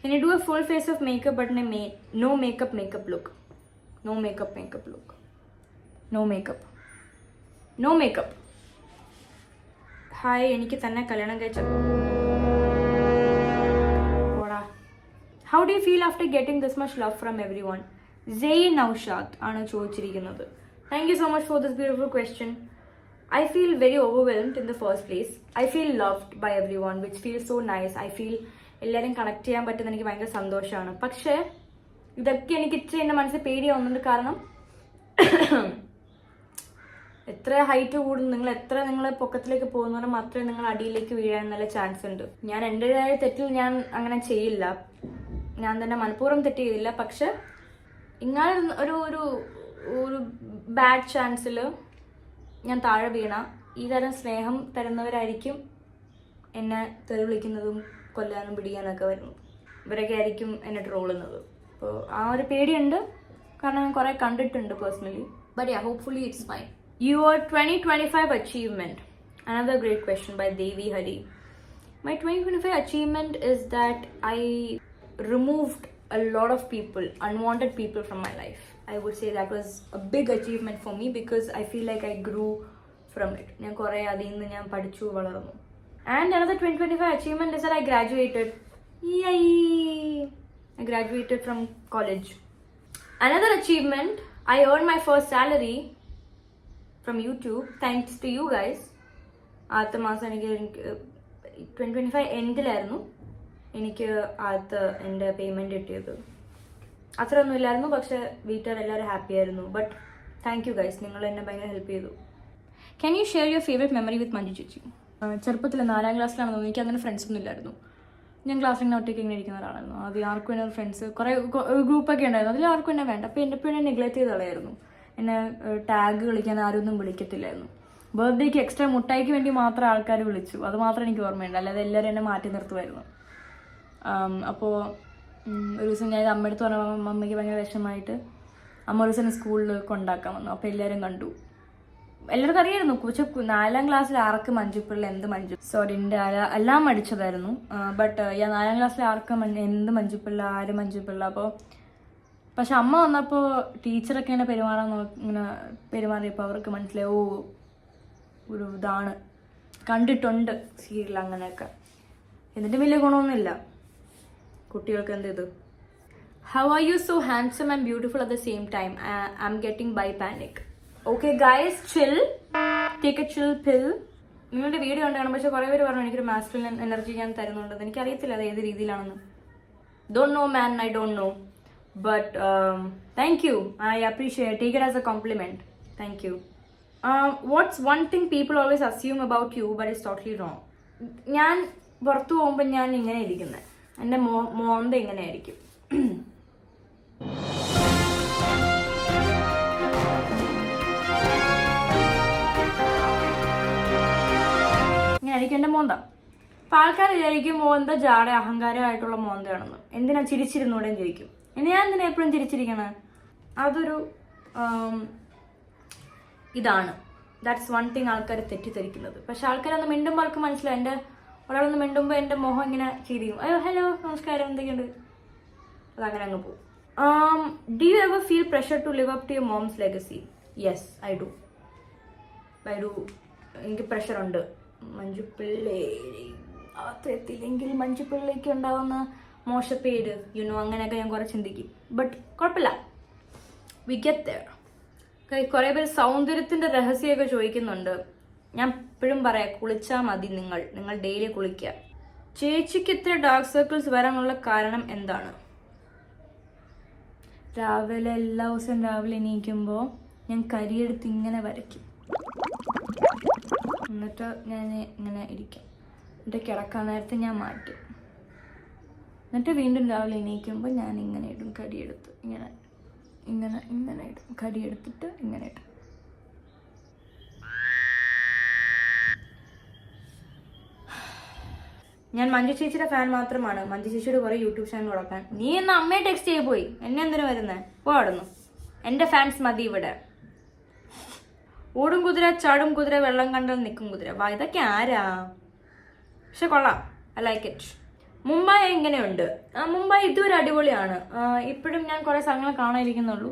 Can you do a full face of makeup but no makeup look? No makeup look. No makeup. No makeup. Hi, എനിക്ക് തന്നെ കല്യാണം കഴിച്ച. How do you feel after getting this much love from everyone? Zayn Naushad ആണ് ചോദിച്ചിരിക്കുന്നത്. Thank you so much for this beautiful question. I feel very overwhelmed in the first place. I feel loved by everyone, which feels so nice. I feel എല്ലാവരും കണക്ട് ചെയ്യാൻ പറ്റുന്ന എനിക്ക് ഭയങ്കര സന്തോഷമാണ്. പക്ഷേ ഇതൊക്കെ എനിക്ക് ഇച്ചിരി എൻ്റെ മനസ്സിൽ പേടിയാവുന്നുണ്ട്. കാരണം എത്ര ഹൈറ്റ് കൂടും, നിങ്ങൾ പൊക്കത്തിലേക്ക് പോകുന്നവരും മാത്രമേ നിങ്ങൾ അടിയിലേക്ക് വീഴാൻ നല്ല ചാൻസ് ഉണ്ട്. ഞാൻ എൻ്റെതായ തെറ്റിൽ ഞാൻ അങ്ങനെ ചെയ്യില്ല, ഞാൻ തന്നെ മനഃപൂർവ്വം തെറ്റ് ചെയ്തില്ല. പക്ഷെ ഇങ്ങനെ ഒരു ബാഡ് ചാൻസിൽ ഞാൻ താഴെ വീണ ഈ തരം സ്നേഹം തരുന്നവരായിരിക്കും എന്നെ തെറി വിളിക്കുന്നതും കൊല്ലാനും പിടിക്കാനൊക്കെ വരുന്നു. ഇവരൊക്കെ ആയിരിക്കും എന്നെ ട്രോൾ ചെയ്യുന്നത്. അപ്പോൾ ആ ഒരു പേടിയുണ്ട്, കാരണം ഞാൻ കുറേ കണ്ടിട്ടുണ്ട് personally. But yeah, hopefully it's fine. Your 2025 achievement. Another great question by Devi Hari. My 2025 achievement is that I removed a lot of people, unwanted people from my life. I would say that was a big achievement for me because I feel like I grew from it. ഞാൻ കുറേ അതിൽ നിന്ന് ഞാൻ പഠിച്ചു വളർന്നു. And another 2025 achievement is that I graduated. Yay! I graduated from college. Another achievement, I earned my first salary from YouTube, thanks to you guys. ആദ്യത്തെ മാസം എനിക്ക് 2025 എൻഡിലായിരുന്നു എനിക്ക് ആദ്യത്തെ എൻ്റെ പേയ്മെൻറ്റ് കിട്ടിയത്. അത്ര ഒന്നും ഇല്ലായിരുന്നു, പക്ഷെ വീട്ടുകാരെല്ലാവരും ഹാപ്പി ആയിരുന്നു. ബട്ട് താങ്ക് യു ഗൈസ്, നിങ്ങൾ എന്നെ ഭയങ്കര ഹെൽപ്പ് ചെയ്തു. Can you share your favourite memory with Manju ചേച്ചി? ചെറുപ്പത്തിൽ 4ാം ക്ലാസ്സിലാണെന്ന് എനിക്ക് അങ്ങനെ ഫ്രണ്ട്സൊന്നും ഇല്ലായിരുന്നു. ഞാൻ ക്ലാസ്സിൽ ഇങ്ങനെ ഒറ്റയ്ക്ക് ഇങ്ങനെ ഇരിക്കുന്ന ഒരാളായിരുന്നു. അത് ആർക്കും എന്നെ ഫ്രണ്ട്സ് കുറേ ഗ്രൂപ്പൊക്കെ ഉണ്ടായിരുന്നു, അതിൽ ആർക്കും എന്നെ വേണ്ട. അപ്പോൾ എൻ്റെ എപ്പോഴും നെഗ്ലക്ട് ചെയ്ത് കളയായിരുന്നു. എന്നെ ടാഗ് കളിക്കാൻ ആരും ഒന്നും വിളിക്കത്തില്ലായിരുന്നു. ബർത്ത്ഡേക്ക് എക്സ്ട്രാ മുട്ടായിക്ക് വേണ്ടി മാത്രം ആൾക്കാർ വിളിച്ചു, അത് മാത്രം എനിക്ക് ഓർമ്മയുണ്ട്. അല്ലാതെ എല്ലാവരും എന്നെ മാറ്റി നിർത്തുമായിരുന്നു. അപ്പോൾ ഒരു ദിവസം ഞാൻ അമ്മയെടുത്ത് പറഞ്ഞ അമ്മയ്ക്ക് ഭയങ്കര വിഷമമായിട്ട് അമ്മ ഒരു ദിവസം സ്കൂളിൽ കൊണ്ടാക്കാൻ വന്നു. അപ്പോൾ എല്ലാവരും കണ്ടു, എല്ലാവർക്കും അറിയായിരുന്നു. പക്ഷെ 4ാം ക്ലാസ്സിൽ ആർക്ക് മഞ്ജുപ്പിള്ള എന്ത് സോറി എൻ്റെ എല്ലാം അടിച്ചതായിരുന്നു. ബട്ട് 4ാം ക്ലാസ്സിൽ ആർക്ക് എന്ത് മഞ്ജുപ്പിള്ള ആര് മഞ്ജുപ്പിള്ള. അപ്പോൾ പക്ഷെ അമ്മ വന്നപ്പോൾ ടീച്ചറൊക്കെ ഇങ്ങനെ ഇങ്ങനെ പെരുമാറിയപ്പോൾ അവർക്ക് മനസ്സിലായി, ഓ ഒരു ഇതാണ്, കണ്ടിട്ടുണ്ട് സീരിയൽ അങ്ങനെയൊക്കെ. എന്നിട്ടും വലിയ ഗുണമൊന്നുമില്ല കുട്ടികൾക്ക്. എന്ത് ഇത്? How are you so handsome and beautiful at the same time? I am getting by panic. Okay guys, chill, take a chill pill. നിങ്ങളുടെ വീഡിയോ കണ്ടാണ്, പക്ഷെ കുറേ പേര് പറഞ്ഞു എനിക്കൊരു മാസ്കുലിൻ എനർജി ഞാൻ തരുന്നുണ്ട്. എനിക്കറിയത്തില്ല അത് ഏത് രീതിയിലാണെന്ന്. Don't know man, I don't know. But thank you, I appreciate, take it as a compliment. Thank you. What's one thing people always assume about you but it's totally wrong. ഞാൻ പുറത്തു പോകുമ്പോൾ ഞാൻ ഇങ്ങനെ ഇരിക്കുന്നത്, എൻ്റെ മോന്ത ഇങ്ങനെ ആയിരിക്കും. ഇങ്ങനെയായിരിക്കും എൻ്റെ മോന്ത. അപ്പം ആൾക്കാർ വിചാരിക്കും മോന്ത ജാട അഹങ്കാരമായിട്ടുള്ള മോന്തയാണെന്ന്. എന്തിനാ ചിരിച്ചിരുന്നൂടെയും ചോദിക്കും. ഞാൻ എന്തിനാ എപ്പോഴും ചിരിച്ചിരിക്കണേ? അതൊരു ഇതാണ്, ദാറ്റ്സ് വൺ തിങ് ആൾക്കാർ തെറ്റിദ്ധരിക്കുന്നത്. പക്ഷെ ആൾക്കാരൊന്ന് മിണ്ടുമ്പോൾ ആൾക്ക് മനസ്സിലായി. ഒരാളൊന്ന് മിണ്ടുമ്പോൾ എൻ്റെ മുഖം ഇങ്ങനെ ചെയ്തിരിക്കും, അയ്യോ ഹലോ നമസ്കാരം എന്തൊക്കെയുണ്ട്, അതങ്ങനെ അങ്ങ് പോകും. Do you ever feel pressure to live up to your mom's legacy? Yes, I do. എനിക്ക് പ്രഷറുണ്ട്. മഞ്ജുപിള്ളേ അത്ര എത്തിയില്ലെങ്കിൽ മഞ്ജുപിള്ളയ്ക്ക് ഉണ്ടാവുന്ന മോശപ്പേര് അങ്ങനെയൊക്കെ ഞാൻ കുറെ ചിന്തിക്കും. ബട്ട് കുഴപ്പമില്ല, വി ഗെറ്റ് ദേർ. കുറേ പേര് സൗന്ദര്യത്തിന്റെ രഹസ്യമൊക്കെ ചോദിക്കുന്നുണ്ട്. ഞാൻ എപ്പോഴും പറയാം, കുളിച്ചാൽ മതി. നിങ്ങൾ ഡെയിലി കുളിക്കുക. ചേച്ചിക്ക് ഇത്ര ഡാർക്ക് സർക്കിൾസ് വരാനുള്ള കാരണം എന്താണ്? രാവിലെ എല്ലാ ദിവസവും രാവിലെ എണീക്കുമ്പോൾ ഞാൻ കരിയെടുത്ത് ഇങ്ങനെ വരയ്ക്കും. എന്നിട്ട് ഞാൻ ഇങ്ങനെ ഇരിക്കും. എന്നിട്ട് കിടക്കാൻ നേരത്തെ ഞാൻ മാറ്റും. എന്നിട്ട് വീണ്ടും രാവിലെ എണീക്കുമ്പോൾ ഞാൻ ഇങ്ങനെ ഇടും, കരിയെടുത്ത് ഇങ്ങനെ ഇങ്ങനെ ഇങ്ങനെ ഇടും, കരിയെടുത്തിട്ട് ഇങ്ങനെ ഇടും. ഞാൻ മഞ്ജു ചേച്ചിയുടെ ഫാൻ മാത്രമാണ്. മഞ്ജു ചേച്ചിയുടെ കുറെ യൂട്യൂബ് ചാനൽ തുടക്കാൻ. നീ എന്നാ അമ്മയെ ടെക്സ്റ്റ് ചെയ്ത് പോയി, എന്നെ എന്തിനു വരുന്നേ? പോടുന്നു. എൻ്റെ ഫാൻസ് മതി ഇവിടെ. ഓടും കുതിര, ചാടും കുതിര, വെള്ളം കണ്ടാൽ നിൽക്കും കുതിര. വാ, ഇതൊക്കെ ആരാ? പക്ഷെ കൊള്ളാം, ഐ ലൈക്ക് ഇറ്റ്. മുംബൈ എങ്ങനെയുണ്ട്? മുംബൈ ഇതുവരെ അടിപൊളിയാണ്. ഇപ്പോഴും ഞാൻ കുറേ സ്ഥലങ്ങൾ കാണാതിരിക്കുന്നുള്ളൂ.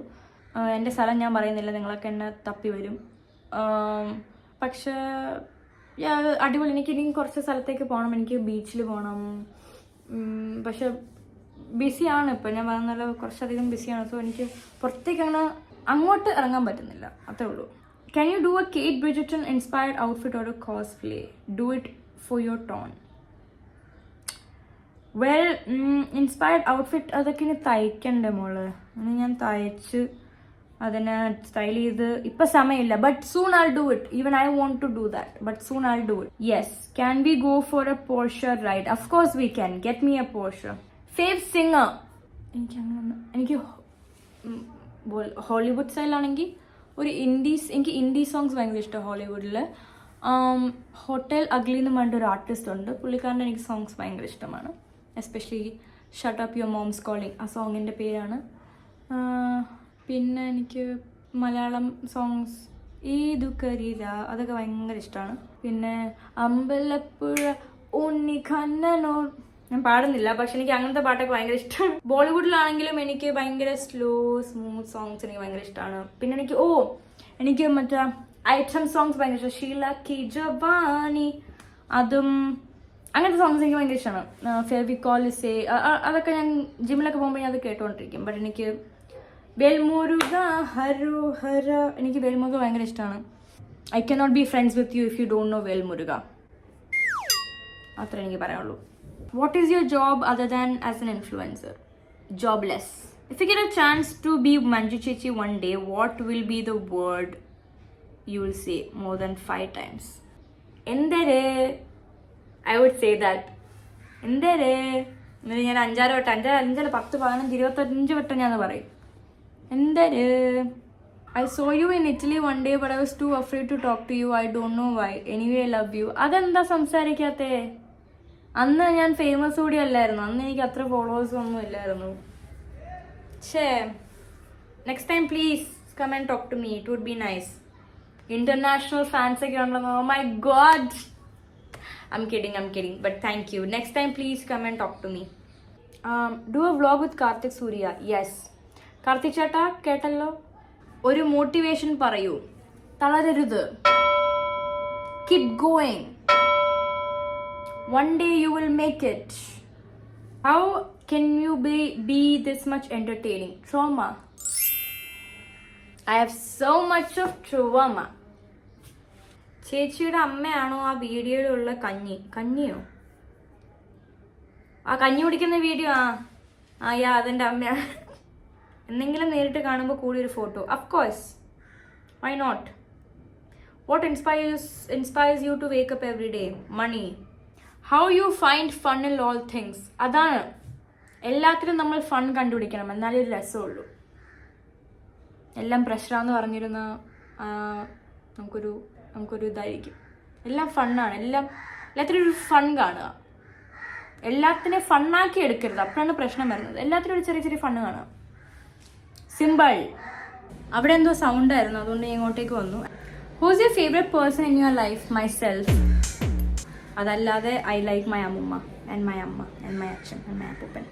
എൻ്റെ സ്ഥലം ഞാൻ പറയുന്നില്ല, നിങ്ങളൊക്കെ എന്നെ തപ്പി വരും. പക്ഷേ അടിപൊളി. എനിക്ക് ഇനി കുറച്ച് സ്ഥലത്തേക്ക് പോകണം. എനിക്ക് ബീച്ചിൽ പോകണം. പക്ഷെ ബിസിയാണ് ഇപ്പം. ഞാൻ പറഞ്ഞാൽ കുറച്ചധികം ബിസിയാണ്. സോ എനിക്ക് പുറത്തേക്ക് അങ്ങോട്ട് ഇറങ്ങാൻ പറ്റുന്നില്ല, അത്രേ ഉള്ളൂ. Can you do a Kate Bridgerton inspired outfit or a cosplay? Do it for your tone. Well, inspired outfit അതൊക്കെ ഇനി തയ്ക്കണ്ടേ മോള്? ഞാൻ തയ്ച്ച് അതിനെ സ്റ്റൈൽ ചെയ്ത് ഇപ്പം സമയമില്ല. But soon I do it. Even I want to do that, but soon I do it. Yes. Can we go for a Porsche ride? Of course we can. Get me a Porsche. Fave singer? എനിക്ക് ഹോളിവുഡ് സ്റ്റൈലാണെങ്കിൽ എനിക്ക് ഇൻഡി സോങ്സ് ഭയങ്കര ഇഷ്ടമാണ്. ഹോളിവുഡിൽ ഹോട്ടൽ അഗ്ലി എന്ന് പറഞ്ഞിട്ട് ഒരു ആർട്ടിസ്റ്റ് ഉണ്ട്. പുള്ളിക്കാരൻ്റെ എനിക്ക് സോങ്സ് ഭയങ്കര ഇഷ്ടമാണ്. Especially shut up your moms calling, ആ സോങ്ങിൻ്റെ പേരാണ്. പിന്നെ എനിക്ക് മലയാളം സോങ്സ് ഏതു കരീര അതൊക്കെ ഭയങ്കര ഇഷ്ടമാണ്. പിന്നെ അമ്പലപ്പുഴ ഉണ്ണി ഖന്നനോ, ഞാൻ പാടുന്നില്ല, പക്ഷെ എനിക്ക് അങ്ങനത്തെ പാട്ടൊക്കെ ഭയങ്കര ഇഷ്ടമാണ്. ബോളിവുഡിലാണെങ്കിലും എനിക്ക് ഭയങ്കര സ്ലോ സ്മൂത്ത് സോങ്സ് എനിക്ക് ഭയങ്കര ഇഷ്ടമാണ്. പിന്നെ എനിക്ക് മറ്റേ ഐറ്റം സോങ്സ് ഭയങ്കര ഇഷ്ടമാണ്. ഷീല കി ജവാനി, അതും അങ്ങനത്തെ സോങ്സ് എനിക്ക് ഭയങ്കര ഇഷ്ടമാണ്. ഫെവിക്കോളിസേ അതൊക്കെ ഞാൻ ജിമ്മിലൊക്കെ പോകുമ്പോൾ ഞാൻ അത് കേട്ടുകൊണ്ടിരിക്കും. ബട്ട് എനിക്ക് വേൽമുരുക ഹരോ ഹര, എനിക്ക് വേൽമുരുക ഭയങ്കര ഇഷ്ടമാണ്. I can not be friends with you if you don't know Velmuruga. അത്ര എനിക്ക് പറയാനുള്ളൂ. What is your job other than as an influencer? Jobless. If you get a chance to be Manju Chechi one day, what will be the word you will say more than 5 times? Endere. I would say that. Endere. ഞാൻ 5 വട്ടം 5 10 15 25 വട്ടം ഞാൻ പറയും. Endere. I saw you in Italy one day but I was too afraid to talk to you. I don't know why. Anyway, I love you. അതെന്താ സംസാരിക്കാത്തേ? അന്ന് ഞാൻ ഫേമസ് കൂടി അല്ലായിരുന്നു. അന്ന് എനിക്ക് അത്ര ഫോളോവേഴ്സ് ഒന്നും ഇല്ലായിരുന്നു. Next time please come and talk to me. It would be nice. International fans ഒക്കെ ഉണ്ടെന്ന്. Oh my God, I am kidding but thank you. Next time please come and talk to me. Do a vlog with Karthik Surya? Yes. Karthik ചേട്ടാ കേട്ടല്ലോ, ഒരു മോട്ടിവേഷൻ പറയൂ. തളരരുത്. Keep going. One day you will make it. How can you be this much entertaining? Trauma. I have so much of trauma. ചേച്ചിയുടെ അമ്മയാണോ ആ വീഡിയോയിലുള്ള കഞ്ഞിയോ? ആ കഞ്ഞി കുടിക്കുന്ന വീഡിയോ? യാ, അതെൻ്റെ അമ്മയാണ്. എന്തെങ്കിലും നേരിട്ട് കാണുമ്പോൾ കൂടി ഒരു photo. Of course, why not? What inspires you to wake up every day? Money. How you find fun in all things? അതാണ്, എല്ലാത്തിലും നമ്മൾ ഫൺ കണ്ടുപിടിക്കണം, എന്നാലേ ഒരു രസമുള്ളൂ. എല്ലാം പ്രശ്നമെന്ന് പറഞ്ഞിരുന്ന നമുക്കൊരു ഇതായിരിക്കും. എല്ലാം ഫണ്ണാണ്, എല്ലാത്തിനും ഒരു ഫൺ കാണുക. എല്ലാത്തിനെ ഫണ്ണാക്കി എടുക്കരുത്, അപ്പോഴാണ് പ്രശ്നം വരുന്നത്. എല്ലാത്തിനും ഒരു ചെറിയ ചെറിയ ഫണ്ണ് കാണുക. സിമ്പിൾ. അവിടെ എന്തോ സൗണ്ട് ആയിരുന്നു, അതുകൊണ്ട് ഞാൻ ഇങ്ങോട്ടേക്ക് വന്നു. Whose your favourite person in your life? My self. അതല്ലാതെ ഐ ലൈക്ക് മൈ അമ്മൂമ്മ ആൻഡ് മൈ അമ്മ ആൻഡ് മൈ അച്ഛൻ ആൻഡ് മൈ അപ്പൂപ്പൻ.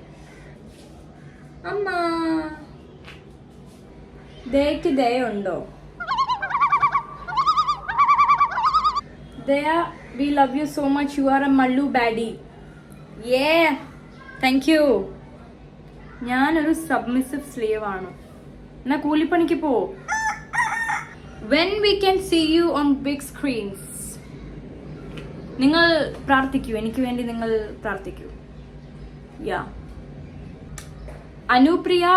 അമ്മ ദയക്ക് ദയുണ്ടോ? ദയ, we love you so much. You are a Mallu baddie. Yeah, thank you. ഞാനൊരു സബ്മിസീവ് സ്ലേവ് ആണ്. എന്നാ കൂലിപ്പണിക്ക് പോ. When we can see you on big screens. നിങ്ങൾ പ്രാർത്ഥിക്കൂ, എനിക്ക് വേണ്ടി നിങ്ങൾ പ്രാർത്ഥിക്കൂ. Yeah. Anupriya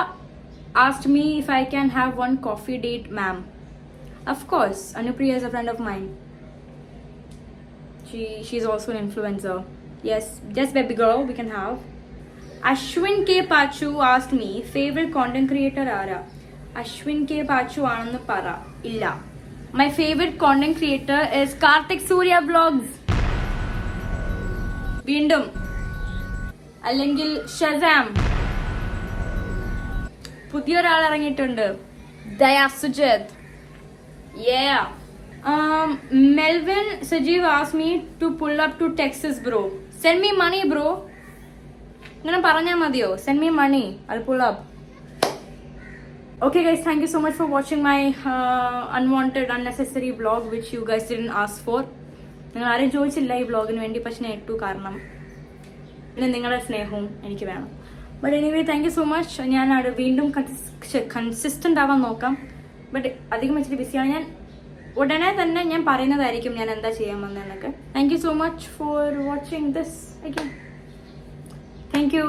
asked me if I can have one coffee date, ma'am. Of course, Anupriya is a friend of mine. She's also an influencer. Yes, baby girl, we can have. Ashwin K Pachu asked me favorite content creator aara? Ashwin K Pachu aanennu para illa. My favorite content creator is Karthik Surya Vlogs. വീണ്ടും അല്ലെങ്കിൽ ഷസാം. പുതിയൊരാൾ ഇറങ്ങിയിട്ടുണ്ട്, ദയ Sujith. Yeah. Melvin Sajeev asked me to pull up to Texas, bro. Send me money, bro. ഇങ്ങനെ പറഞ്ഞാൽ മതിയോ? Send me money, I'll pull up. Okay guys, thank you so much for watching my unwanted, unnecessary vlog which you guys didn't ask for. നിങ്ങൾ ആരും ചോദിച്ചില്ല ഈ വ്ളോഗിന് വേണ്ടി, പക്ഷെ ഞാൻ ഇട്ടു, കാരണം പിന്നെ നിങ്ങളുടെ സ്നേഹവും എനിക്ക് വേണം. But anyway, thank you so much. ഞാൻ അവിടെ വീണ്ടും കൺസിസ്റ്റൻ്റ് ആവാൻ നോക്കാം. ബട്ട് അധികം വെച്ചിട്ട് ബിസിയാണ് ഞാൻ. ഉടനെ തന്നെ ഞാൻ പറയുന്നതായിരിക്കും ഞാൻ എന്താ ചെയ്യാൻ വന്നതെന്നൊക്കെ. Thank you so much for watching this again. Thank U.